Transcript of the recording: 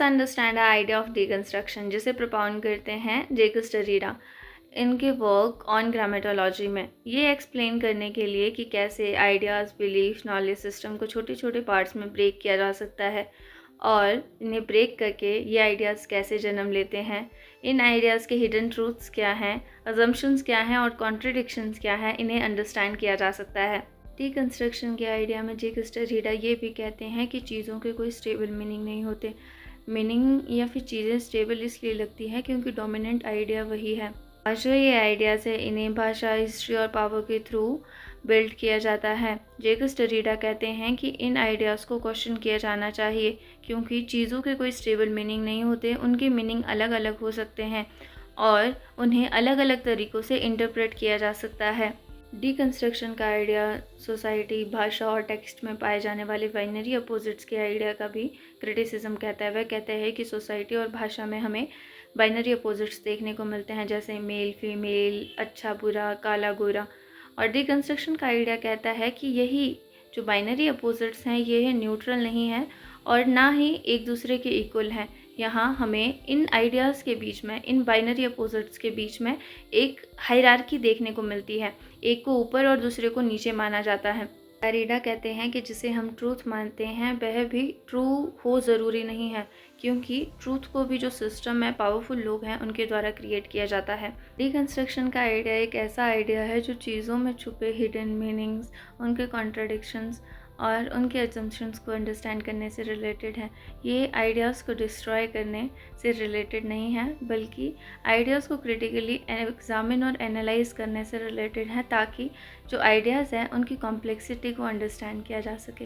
Understand the idea of deconstruction, जिसे प्रोपाउंड करते हैं जैकब्स डेरिडा इनके वर्क ऑन ग्रामेटोलॉजी में। ये एक्सप्लेन करने के लिए कि कैसे आइडियाज़, बिलीफ, नॉलेज सिस्टम को छोटे छोटे पार्ट्स में ब्रेक किया जा सकता है और इन्हें ब्रेक करके ये आइडियाज़ कैसे जन्म लेते हैं, इन आइडियाज़ के हिडन ट्रूथ्स क्या हैं, अजम्पशंस क्या हैं और कॉन्ट्रडिक्शंस क्या हैं, इन्हें अंडरस्टैंड किया जा सकता है। डीकंस्ट्रक्शन के आइडिया में जैकब्स डेरिडा ये भी कहते हैं कि चीज़ों के कोई स्टेबल मीनिंग नहीं होते। मीनिंग या फिर चीज़ें स्टेबल इसलिए लगती हैं क्योंकि डोमिनेंट आइडिया वही है। जो ये आइडियाज़ है इन्हें भाषा, हिस्ट्री और पावर के थ्रू बिल्ड किया जाता है। जैकब्स डेरिडा कहते हैं कि इन आइडियाज़ को क्वेश्चन किया जाना चाहिए क्योंकि चीज़ों के कोई स्टेबल मीनिंग नहीं होते, उनके मीनिंग अलग अलग हो सकते हैं और उन्हें अलग अलग तरीक़ों से इंटरप्रेट किया जा सकता है। डीकंस्ट्रक्शन का आइडिया सोसाइटी, भाषा और टेक्स्ट में पाए जाने वाले बाइनरी अपोजिट्स के आइडिया का भी क्रिटिसिज्म कहता है। वह कहता है कि सोसाइटी और भाषा में हमें बाइनरी अपोजिट्स देखने को मिलते हैं, जैसे मेल फीमेल, अच्छा बुरा, काला गोरा। और डीकंस्ट्रक्शन का आइडिया कहता है कि यही जो बाइनरी अपोजिट्स हैं ये न्यूट्रल नहीं है और ना ही एक दूसरे के इक्वल हैं। यहाँ हमें इन आइडियाज़ के बीच में, इन बाइनरी अपोजिट्स के बीच में एक हायरार्की देखने को मिलती है, एक को ऊपर और दूसरे को नीचे माना जाता है। डेरिडा कहते हैं कि जिसे हम ट्रूथ मानते हैं वह भी ट्रू हो ज़रूरी नहीं है क्योंकि ट्रूथ को भी जो सिस्टम है, पावरफुल लोग हैं, उनके द्वारा क्रिएट किया जाता है। डीकंस्ट्रक्शन का आइडिया एक ऐसा आइडिया है जो चीज़ों में छुपे हिडन मीनिंग्स, उनके कॉन्ट्रडिक्शंस और उनके असम्पशंस को अंडरस्टैंड करने से रिलेटेड है। ये आइडियाज़ को डिस्ट्रॉय करने से रिलेटेड नहीं है बल्कि आइडियाज़ को क्रिटिकली एग्जामिन और एनालाइज करने से रिलेटेड है ताकि जो आइडियाज़ हैं उनकी कॉम्प्लेक्सिटी को अंडरस्टैंड किया जा सके।